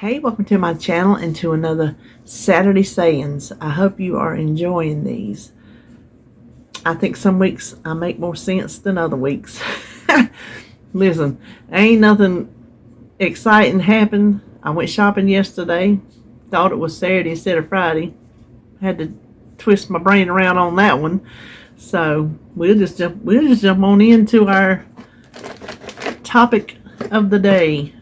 Hey, welcome to my channel and to another Saturday Sayings. I hope you are enjoying these. I think some weeks I make more sense than other weeks. Listen, ain't nothing exciting happened. I went shopping yesterday. Thought it was Saturday instead of Friday. Had to twist my brain around on that one. So we'll just jump on into our topic of the day.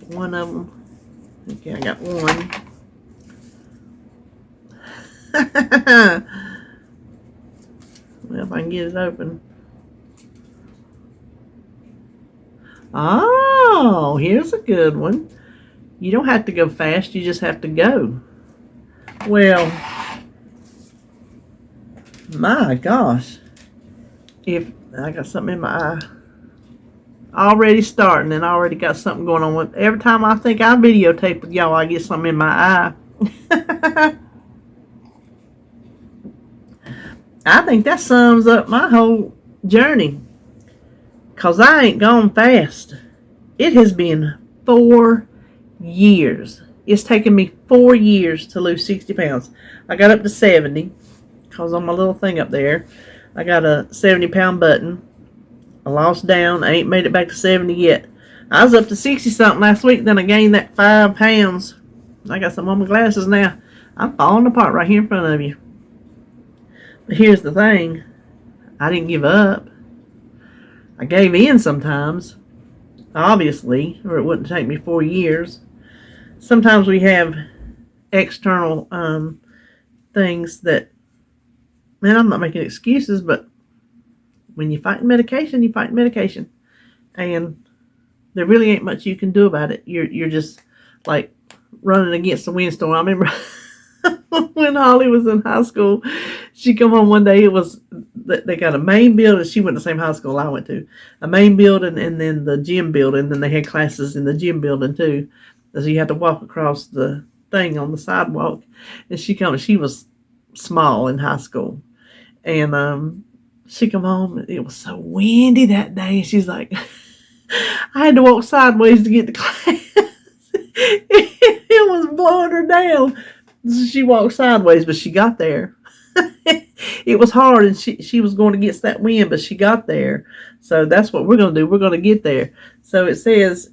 One of them. Okay, I got one. Well, if I can get it open. Oh, here's a good one. You don't have to go fast, you just have to go. Well, my gosh. If I got something in my eye. Already starting and I already got something going on with every time I think I videotape with y'all, I get something in my eye. I think that sums up my whole journey, because I ain't gone fast. It has been 4 years. It's taken me 4 years to lose 60 pounds. I got up to 70 because on my little thing up there I got a 70-pound button. I lost down. I ain't made it back to 70 yet. I was up to 60 something last week. Then I gained that 5 pounds. I got some on my glasses now. I'm falling apart right here in front of you. But here's the thing. I didn't give up. I gave in sometimes, obviously, or it wouldn't take me 4 years. Sometimes we have external things that, man, I'm not making excuses, but when you fight medication, you fight medication. And there really ain't much you can do about it. You're just like running against the windstorm. I remember when Holly was in high school, she come home one day. It was, they got a main building. She went to the same high school I went to. A main building and then the gym building. Then they had classes in the gym building too. So you had to walk across the thing on the sidewalk. And she was small in high school. And she come home. It was so windy that day. And she's like, I had to walk sideways to get to class. It was blowing her down. So she walked sideways, but she got there. It was hard, and she was going against that wind, but she got there. So that's what we're going to do. We're going to get there. So it says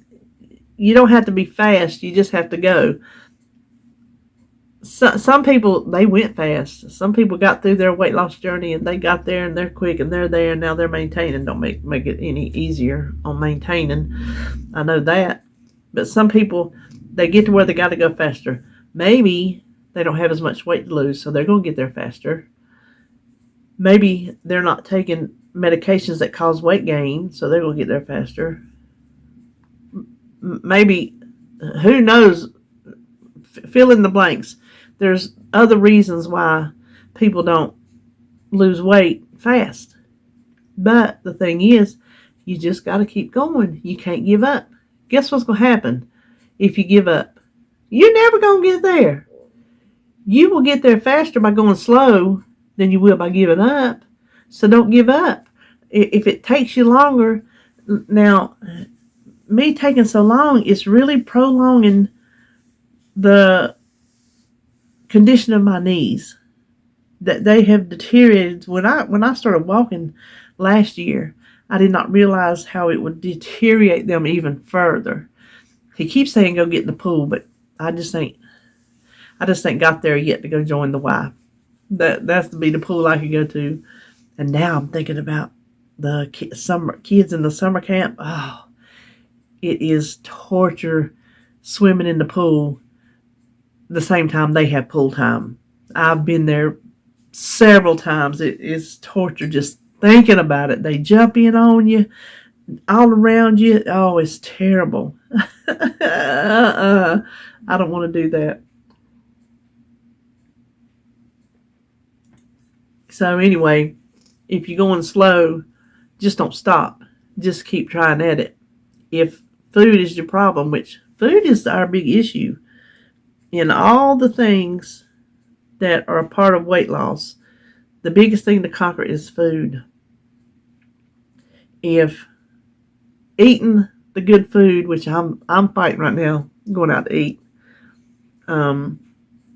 you don't have to be fast. You just have to go. Some people, they went fast. Some people got through their weight loss journey and they got there and they're quick and they're there and now they're maintaining. Don't make it any easier on maintaining. I know that. But some people, they get to where they got to go faster. Maybe they don't have as much weight to lose, so they're going to get there faster. Maybe they're not taking medications that cause weight gain, so they're going to get there faster. Maybe, who knows, fill in the blanks. There's other reasons why people don't lose weight fast. But the thing is, you just got to keep going. You can't give up. Guess what's going to happen if you give up? You're never going to get there. You will get there faster by going slow than you will by giving up. So don't give up. If it takes you longer, now, me taking so long is really prolonging the condition of my knees, that they have deteriorated. When I started walking last year, I did not realize how it would deteriorate them even further. He keeps saying go get in the pool, but I just ain't got there yet to go join the Y. That's to be the pool I could go to. And now I'm thinking about the kids in the summer camp. Oh, it is torture swimming in the pool the same time they have pool time. I've been there several times. It is torture just thinking about it. They jump in on you, all around you. Oh, it's terrible. I don't want to do that. So anyway, if you're going slow, just don't stop. Just keep trying at it. If food is your problem, which food is our big issue, in all the things that are a part of weight loss, the biggest thing to conquer is food. if eating the good food, which I'm fighting right now, going out to eat, I'm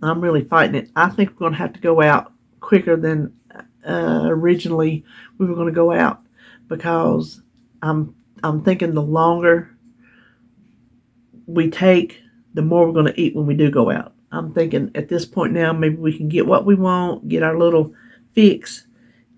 really fighting it. I think we're going to have to go out quicker than originally we were going to go out, because I'm thinking the longer we take, the more we're going to eat when we do go out. I'm thinking at this point now, maybe we can get what we want, get our little fix,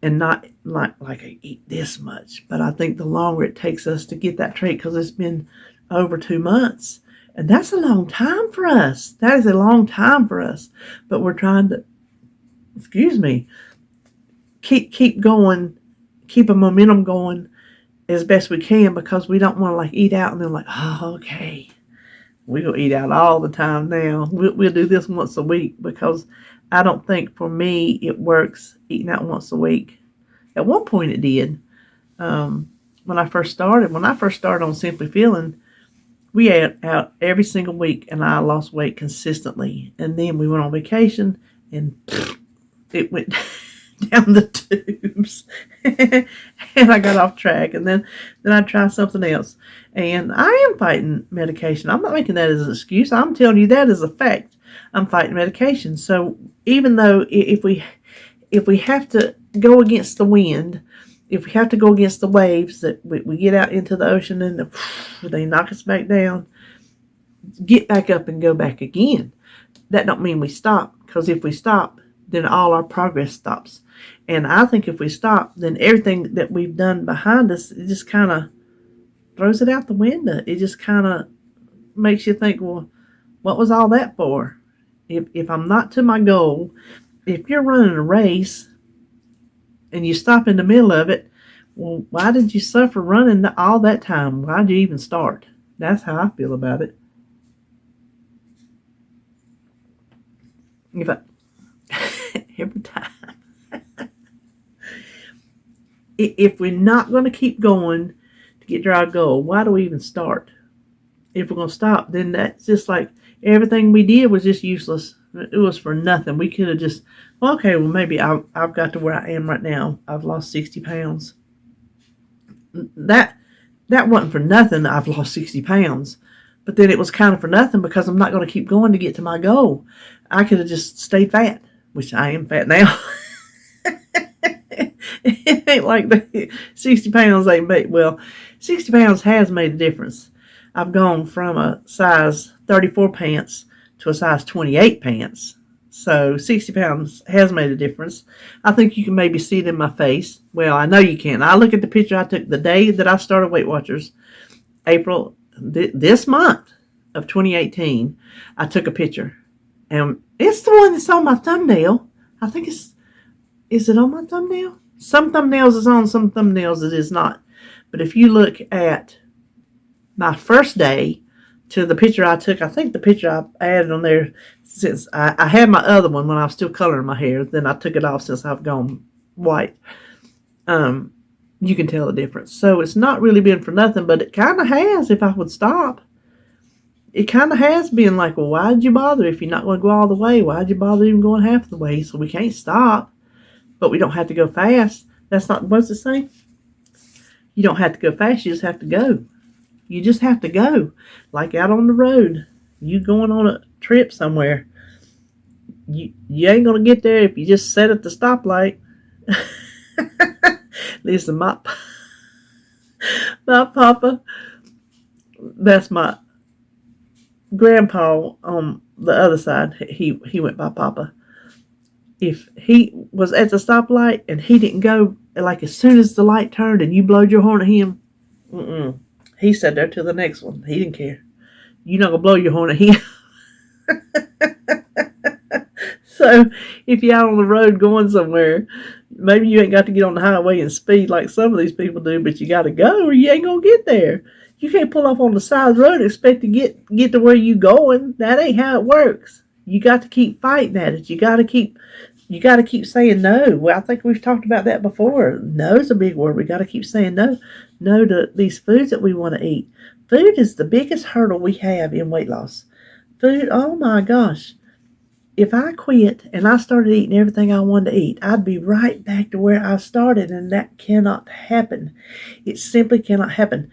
and not like I eat this much. But I think the longer it takes us to get that treat, because it's been over 2 months, and that's a long time for us. That is a long time for us. But we're trying to, keep going, keep a momentum going as best we can, because we don't want to like eat out and then like, oh, okay, we're going to eat out all the time now. We'll do this once a week, because I don't think for me it works eating out once a week. At one point it did. When I first started on Simply Feeling, we ate out every single week, and I lost weight consistently. And then we went on vacation, and it went down the tubes, and I got off track. And then I tried something else, and I am fighting medication. I'm not making that as an excuse. I'm telling you that as a fact. I'm fighting medication. So even though if we have to go against the wind, if we have to go against the waves, that we get out into the ocean and they knock us back down, get back up and go back again. That don't mean we stop, because if we stop, then all our progress stops. And I think if we stop, then everything that we've done behind us, it just kind of throws it out the window. It just kind of makes you think, well, what was all that for? If I'm not to my goal, if you're running a race and you stop in the middle of it, well, why did you suffer running all that time? Why did you even start? That's how I feel about it. Every time. If we're not going to keep going to get to our goal, why do we even start? If we're going to stop, then that's just like everything we did was just useless. It was for nothing. We could have just, okay, well, maybe I've got to where I am right now. I've lost 60 pounds. That wasn't for nothing. I've lost 60 pounds. But then it was kind of for nothing, because I'm not going to keep going to get to my goal. I could have just stayed fat, which I am fat now. It ain't like the 60 pounds ain't made. Well, 60 pounds has made a difference. I've gone from a size 34 pants to a size 28 pants. So 60 pounds has made a difference. I think you can maybe see it in my face. Well, I know you can. I look at the picture I took the day that I started Weight Watchers, April, this month of 2018. I took a picture. And it's the one that's on my thumbnail. I think is it on my thumbnail? Some thumbnails is on, some thumbnails it is not. But if you look at my first day to the picture I took, I think the picture I added on there, since I had my other one when I was still coloring my hair, then I took it off since I've gone white. You can tell the difference. So it's not really been for nothing, but it kind of has if I would stop. It kind of has been like, well, why'd you bother if you're not going to go all the way? Why'd you bother even going half the way? So we can't stop, but we don't have to go fast. That's not, what's it say? You don't have to go fast, you just have to go. You just have to go. Like out on the road. You going on a trip somewhere. You ain't going to get there if you just sit at the stoplight. Listen, my papa, that's my grandpa on the other side. He went by Papa. If he was at the stoplight and he didn't go, like as soon as the light turned and you blowed your horn at him, he sat there till the next one. He didn't care. You're not going to blow your horn at him. So if you're out on the road going somewhere, maybe you ain't got to get on the highway and speed like some of these people do, but you got to go or you ain't going to get there. You can't pull off on the side of the road and expect to get to where you going. That ain't how it works. You got to keep fighting at it. You got to keep saying no. Well, I think we've talked about that before. No is a big word. We got to keep saying no. No to these foods that we want to eat. Food is the biggest hurdle we have in weight loss. Food, oh my gosh. if I quit and I started eating everything I wanted to eat, I'd be right back to where I started, and that cannot happen. It simply cannot happen.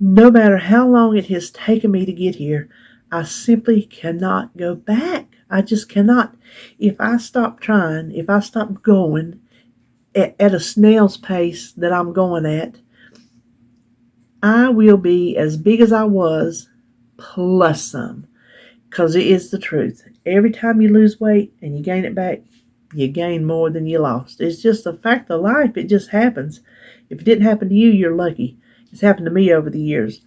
No matter how long it has taken me to get here, I simply cannot go back. I just cannot. If I stop trying, if I stop going at a snail's pace that I'm going at, I will be as big as I was, plus some. Because it is the truth. Every time you lose weight and you gain it back, you gain more than you lost. It's just a fact of life. It just happens. If it didn't happen to you, you're lucky. It's happened to me over the years.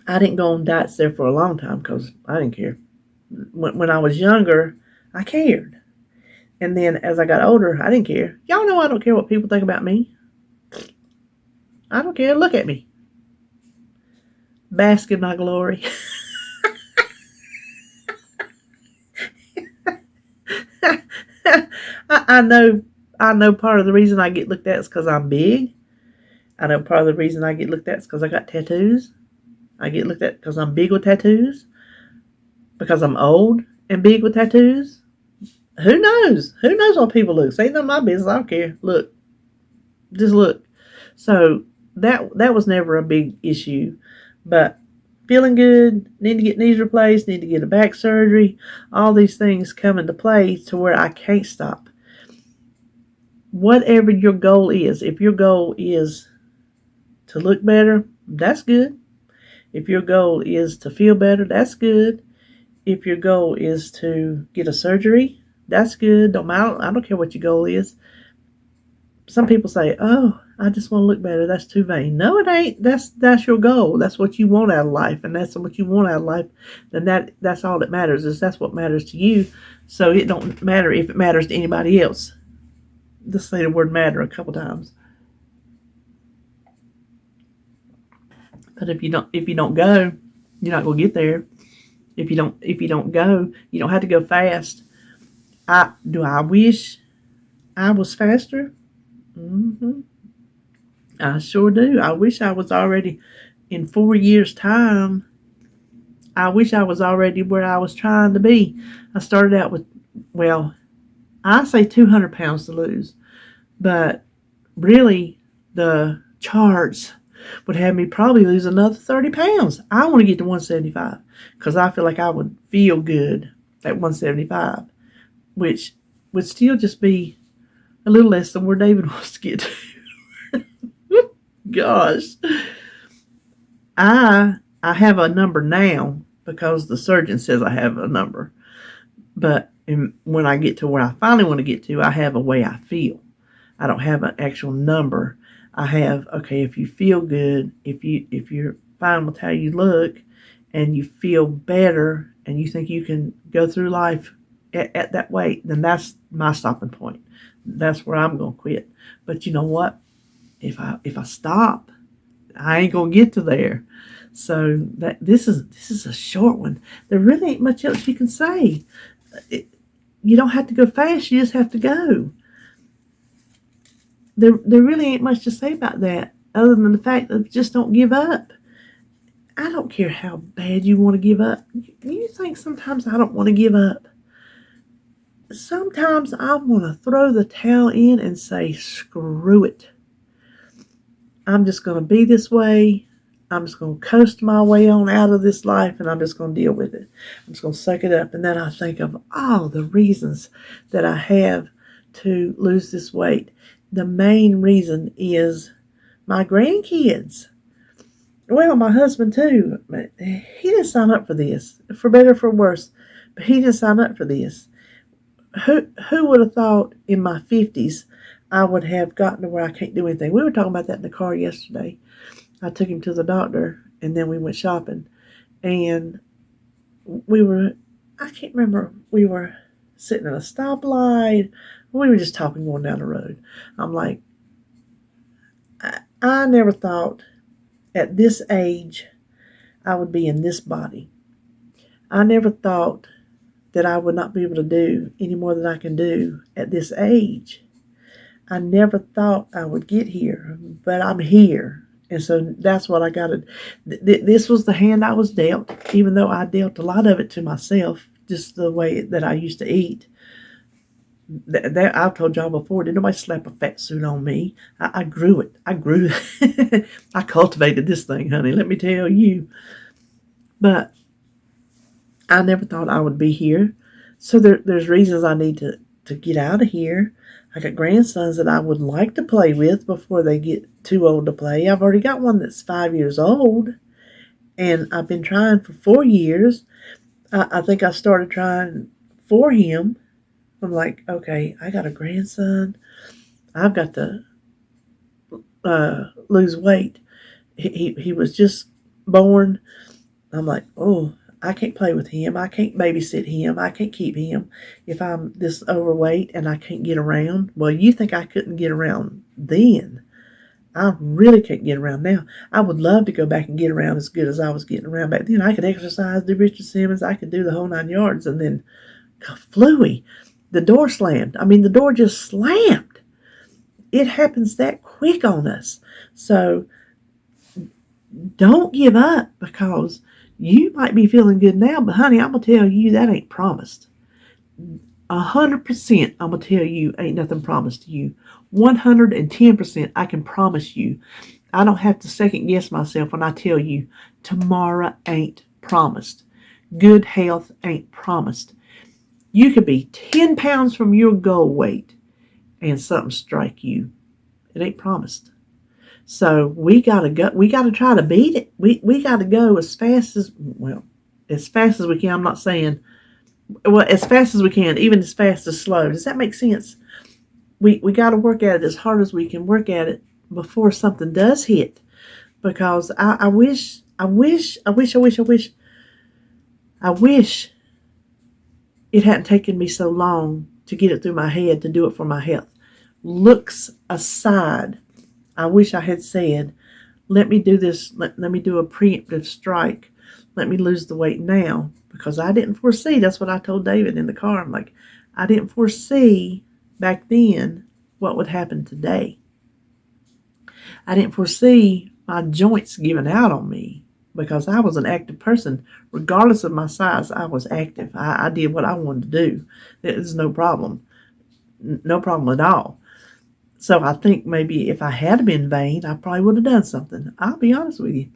I didn't go on diets there for a long time because I didn't care. When I was younger, I cared. And then as I got older, I didn't care. Y'all know I don't care what people think about me. I don't care. Look at me. Bask in my glory. I know part of the reason I get looked at is because I'm big. I know part of the reason I get looked at is because I got tattoos. I get looked at because I'm big with tattoos. Because I'm old and big with tattoos. Who knows? Who knows what people look? Ain't none of my business. I don't care. Look. Just look. So that was never a big issue. But feeling good, need to get knees replaced, need to get a back surgery, all these things come into play to where I can't stop. Whatever your goal is, if your goal is to look better, that's good. If your goal is to feel better, that's good. If your goal is to get a surgery, that's good. Don't matter. I don't care what your goal is. Some people say, "Oh, I just want to look better. That's too vain." No, it ain't. That's your goal. That's what you want out of life, and that's what you want out of life. Then that's all that matters. That's what matters to you. So it don't matter if it matters to anybody else. Just say the word matter a couple times. But if you don't go, you're not gonna get there. If you don't go, you don't have to go fast. I wish I was faster? Mm-hmm. I sure do. I wish I was already in 4 years' time. I wish I was already where I was trying to be. I started out with, well, I say 200 pounds to lose, but really the charts would have me probably lose another 30 pounds. I want to get to 175 because I feel like I would feel good at 175, which would still just be a little less than where David wants to get to. Gosh. I have a number now because the surgeon says I have a number. But when I get to where I finally want to get to, I have a way I feel. I don't have an actual number. I have, okay, if you feel good, if you're fine with how you look and you feel better and you think you can go through life at that weight, then that's my stopping point. That's where I'm going to quit. But you know what? If I stop, I ain't going to get to there. So this is a short one. There really ain't much else you can say. You don't have to go fast. You just have to go. There really ain't much to say about that other than the fact that just don't give up. I don't care how bad you want to give up. You think sometimes I don't want to give up. Sometimes I want to throw the towel in and say, screw it. I'm just going to be this way. I'm just going to coast my way on out of this life, and I'm just going to deal with it. I'm just going to suck it up. And then I think of all the reasons that I have to lose this weight. The main reason is my grandkids. Well, my husband too. He didn't sign up for this, for better or for worse. But he didn't sign up for this. Who would have thought in my 50s I would have gotten to where I can't do anything? We were talking about that in the car yesterday. I took him to the doctor, and then we went shopping. And I can't remember, we were sitting at a stoplight. We were just talking going down the road. I'm like, I never thought at this age I would be in this body. I never thought that I would not be able to do any more than I can do at this age. I never thought I would get here, but I'm here. And so that's what I got to, this was the hand I was dealt, even though I dealt a lot of it to myself just the way that I used to eat. I've told y'all before, did nobody slap a fat suit on me. I grew it. I grew it. I cultivated this thing, honey, let me tell you. But I never thought I would be here. So there's reasons I need to get out of here. I got grandsons that I would like to play with before they get too old to play. I've already got one that's 5 years old, and I've been trying for 4 years. I think I started trying for him. I'm like, okay, I got a grandson. I've got to lose weight. He was just born. I'm like, oh, I can't play with him. I can't babysit him. I can't keep him if I'm this overweight and I can't get around. Well, you think I couldn't get around then? I really can't get around now. I would love to go back and get around as good as I was getting around back then. I could exercise, do Richard Simmons. I could do the whole 9 yards, and then Fluey, the door slammed. I mean, the door just slammed. It happens that quick on us. So don't give up, because you might be feeling good now, but honey, I'm going to tell you that ain't promised. 100% I'm going to tell you ain't nothing promised to you. 110% I can promise you. I don't have to second guess myself when I tell you tomorrow ain't promised. Good health ain't promised. You could be 10 pounds from your goal weight and something strike you. It ain't promised. So we gotta go. We gotta try to beat it. We gotta go as fast as we can. I'm not saying as fast as we can, even as fast as slow. Does that make sense? We gotta work at it as hard as we can work at it before something does hit. Because I wish it hadn't taken me so long to get it through my head to do it for my health. Looks aside, I wish I had said, let me do this, let me do a preemptive strike. Let me lose the weight now. Because I didn't foresee, that's what I told David in the car. I'm like, I didn't foresee back then what would happen today. I didn't foresee my joints giving out on me, because I was an active person. Regardless of my size, I was active. I did what I wanted to do. There's no problem. No problem at all. So I think maybe if I had been vain, I probably would have done something. I'll be honest with you.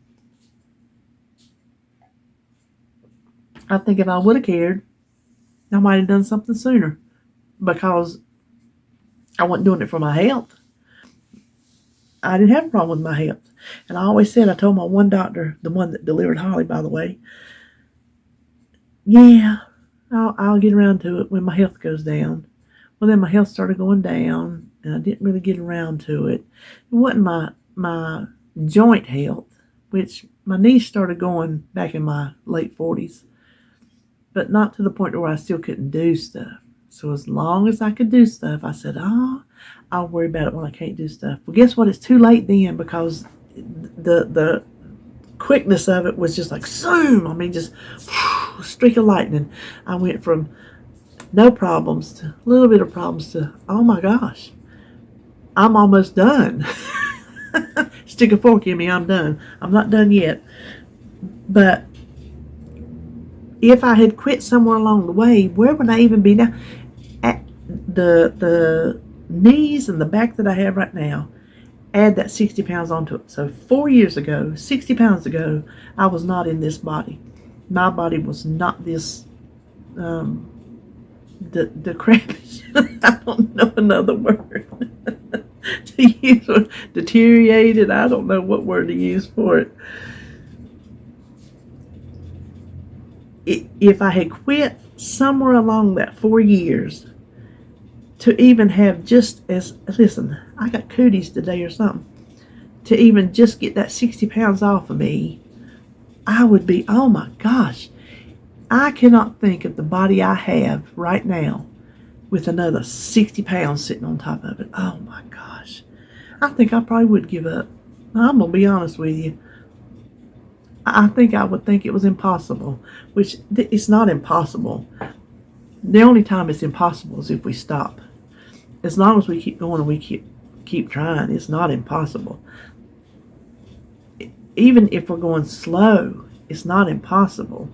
I think if I would have cared, I might have done something sooner, because I wasn't doing it for my health. I didn't have a problem with my health. And I always said, I told my one doctor, the one that delivered Holly, by the way, yeah, I'll get around to it when my health goes down. Well, then my health started going down, and I didn't really get around to it. It wasn't my joint health, which my knees started going back in my late 40s, but not to the point where I still couldn't do stuff. So as long as I could do stuff, I said, I'll worry about it when I can't do stuff. Well, guess what? It's too late then, because the quickness of it was just like zoom. I mean, just streak of lightning. I went from no problems to a little bit of problems to, oh my gosh, I'm almost done. Stick a fork in me, I'm done. I'm not done yet. But if I had quit somewhere along the way, where would I even be now? At the knees and the back that I have right now, add that 60 pounds onto it. So 4 years ago, 60 pounds ago, I was not in this body. My body was not this decrepit. I don't know another word to use. Deteriorated. I don't know what word to use for it. If I had quit somewhere along that 4 years to even have just as, listen, I got cooties today or something, to even just get that 60 pounds off of me, I would be, oh my gosh, I cannot think of the body I have right now with another 60 pounds sitting on top of it. Oh my gosh. I think I probably would give up. I'm going to be honest with you. I think I would think it was impossible, which it's not impossible. The only time it's impossible is if we stop. As long as we keep going and we keep trying, it's not impossible. Even if we're going slow, it's not impossible.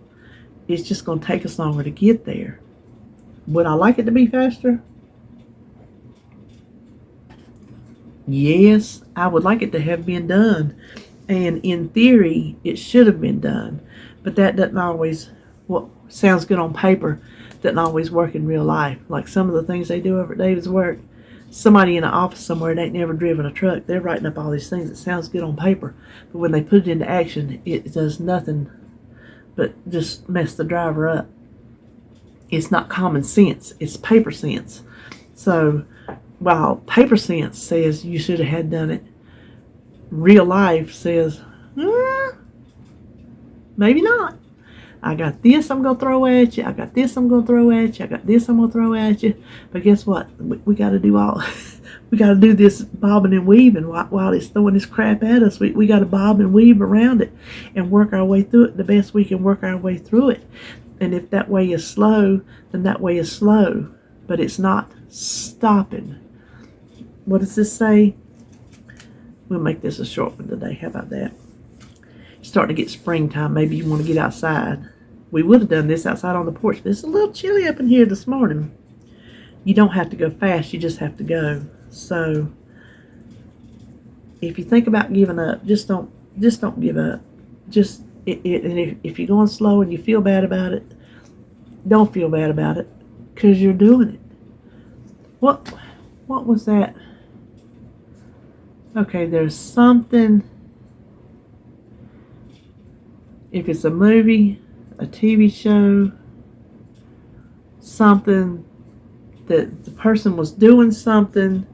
It's just going to take us longer to get there. Would I like it to be faster? Yes, I would like it to have been done. And in theory, it should have been done. But that doesn't always, what sounds good on paper, doesn't always work in real life. Like some of the things they do over at David's work, somebody in an office somewhere that ain't never driven a truck, they're writing up all these things that sounds good on paper. But when they put it into action, it does nothing but just mess the driver up. It's not common sense, it's paper sense. So while paper sense says you should have had done it, real life says, maybe not. I got this I'm going to throw at you. I got this I'm going to throw at you. I got this I'm going to throw at you. But guess what? We got to do all, we got to do this bobbing and weaving while it's throwing this crap at us. We got to bob and weave around it and work our way through it the best we can work our way through it. And if that way is slow, then that way is slow. But it's not stopping. What does this say? We'll make this a short one today. How about that? It's starting to get springtime. Maybe you want to get outside. We would have done this outside on the porch, but it's a little chilly up in here this morning. You don't have to go fast. You just have to go. So if you think about giving up, just don't give up. And if you're going slow and you feel bad about it, don't feel bad about it, because you're doing it. What was that? Okay, there's something. If it's a movie, a TV show, something that the person was doing something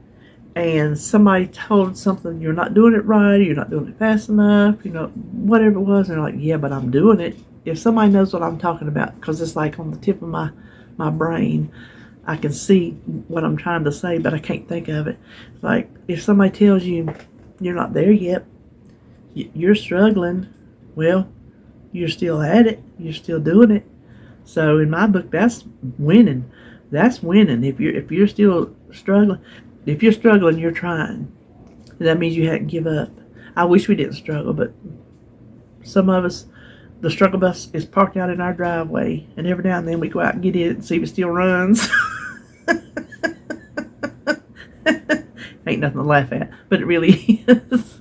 and somebody told something, you're not doing it right, you're not doing it fast enough, whatever it was, and they're like, yeah, but I'm doing it. If somebody knows what I'm talking about, because it's like on the tip of my brain, I can see what I'm trying to say, but I can't think of it. Like, if somebody tells you you're not there yet, you're struggling, well, you're still at it, you're still doing it. So in my book, that's winning. That's winning. If you're still struggling, if you're struggling, you're trying. That means you hadn't give up. I wish we didn't struggle, but some of us, the struggle bus is parked out in our driveway, and every now and then we go out and get it and see if it still runs. Ain't nothing to laugh at, but it really is.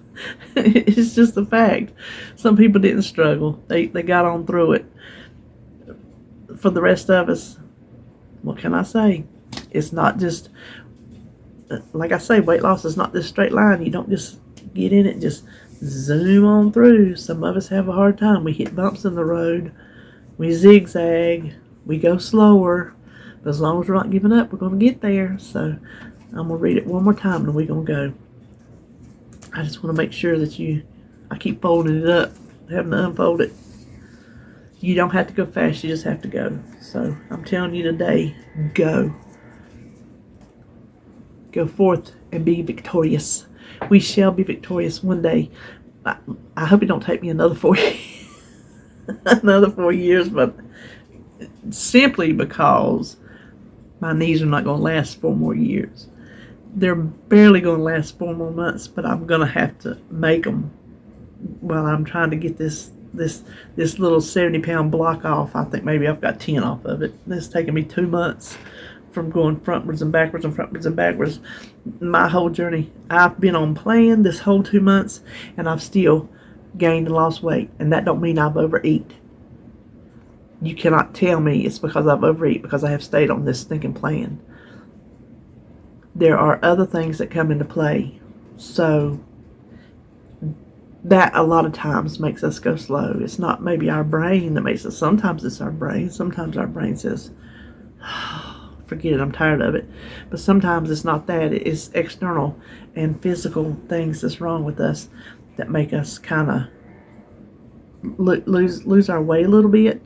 It's just a fact. Some people didn't struggle. They got on through it. For the rest of us, what can I say? It's not just, like I say, weight loss is not this straight line. You don't just get in it and just zoom on through. Some of us have a hard time. We hit bumps in the road. We zigzag. We go slower. But as long as we're not giving up, we're going to get there. So I'm going to read it one more time and we're going to go. I just want to make sure that I keep folding it up, having to unfold it. You don't have to go fast, you just have to go. So I'm telling you today, go. Go forth and be victorious. We shall be victorious one day. I hope it don't take me another 4 years, but simply because my knees are not going to last 4 more years. They're barely going to last 4 more months, but I'm going to have to make them while I'm trying to get this little 70-pound block off. I think maybe I've got 10 off of it. It's taken me 2 months from going frontwards and backwards and frontwards and backwards. My whole journey, I've been on plan this whole 2 months, and I've still gained and lost weight, and that don't mean I've overeat. You cannot tell me it's because I've overeat, because I have stayed on this stinking plan. There are other things that come into play. So that a lot of times makes us go slow. It's not maybe our brain that makes us. Sometimes it's our brain. Sometimes our brain says, forget it, I'm tired of it. But sometimes it's not that. It's external and physical things that's wrong with us that make us kind of lose our way a little bit,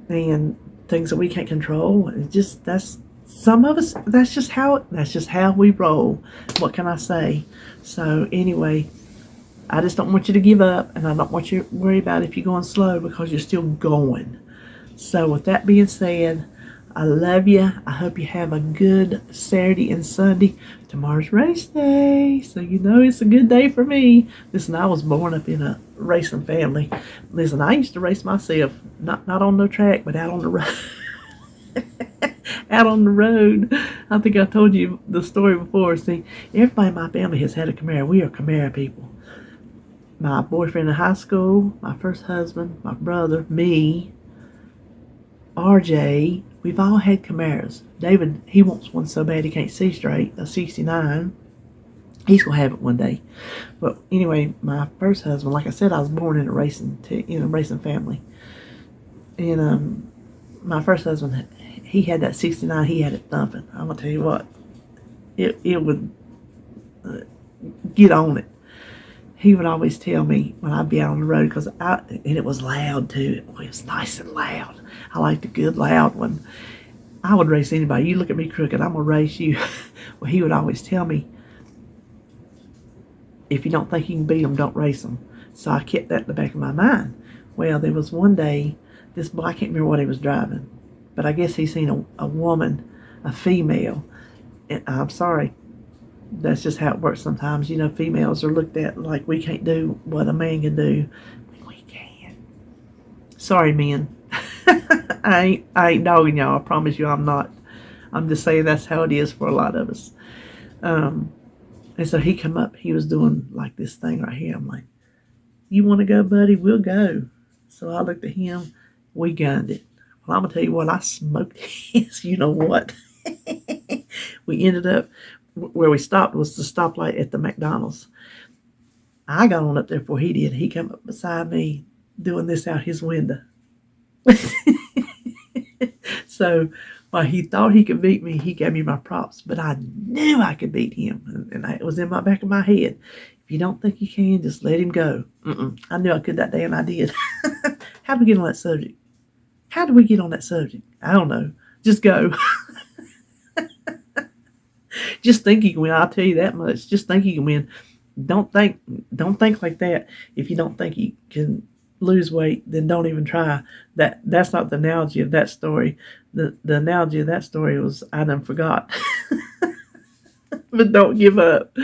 and things that we can't control. Some of us, that's just how we roll. What can I say? So anyway, I just don't want you to give up, and I don't want you to worry about if you're going slow, because you're still going. So with that being said, I love you. I hope you have a good Saturday and Sunday. Tomorrow's race day, so you know it's a good day for me. Listen, I was born up in a racing family. Listen, I used to race myself, not on the track, but out on the road. Out on the road. I think I told you the story before. See, everybody in my family has had a Camaro. We are Camaro people. My boyfriend in high school, my first husband, my brother, me, RJ, we've all had Camaros. David, he wants one so bad he can't see straight, a 69. He's going to have it one day. But anyway, my first husband, like I said, I was born in a racing family. And my first husband, he had that 69, he had it thumping. I'm going to tell you what, it would get on it. He would always tell me when I'd be out on the road, and it was loud too. It was nice and loud. I liked a good loud one. I would race anybody. You look at me crooked, I'm going to race you. Well, he would always tell me, if you don't think you can beat them, don't race them. So I kept that in the back of my mind. Well, there was one day, this boy, I can't remember what he was driving, but I guess he seen a woman, a female. And I'm sorry, that's just how it works sometimes. You know, females are looked at like we can't do what a man can do. We can. Sorry, men. I ain't dogging y'all. I promise you I'm not. I'm just saying that's how it is for a lot of us. And so he come up. He was doing like this thing right here. I'm like, you want to go, buddy? We'll go. So I looked at him. We gunned it. Well, I'm going to tell you what. I smoked his. You know what? We ended up, where we stopped was the stoplight at the McDonald's. I got on up there before he did. He came up beside me doing this out his window. So while he thought he could beat me, he gave me my props. But I knew I could beat him. And it was in my back of my head. If you don't think you can, just let him go. I knew I could that day, and I did. How did we get on that subject? How did we get on that subject? I don't know. Just go. Just think you can win. I'll tell you that much. Just think you can win. Don't think like that. If you don't think you can lose weight, then don't even try. That's not the analogy of that story. The analogy of that story was I done forgot. But don't give up.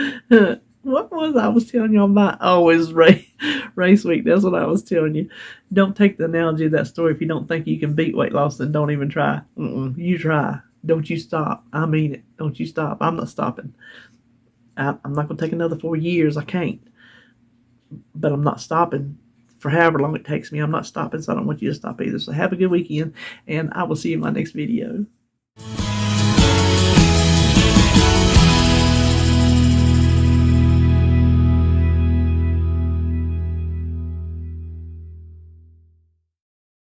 What was I was telling you about? Always race week. That's what I was telling you. Don't take the analogy of that story. If you don't think you can beat weight loss, then don't even try. You try. Don't you stop. I mean it. Don't you stop. I'm not stopping. I'm not going to take another 4 years. I can't. But I'm not stopping for however long it takes me. I'm not stopping, so I don't want you to stop either. So have a good weekend, and I will see you in my next video.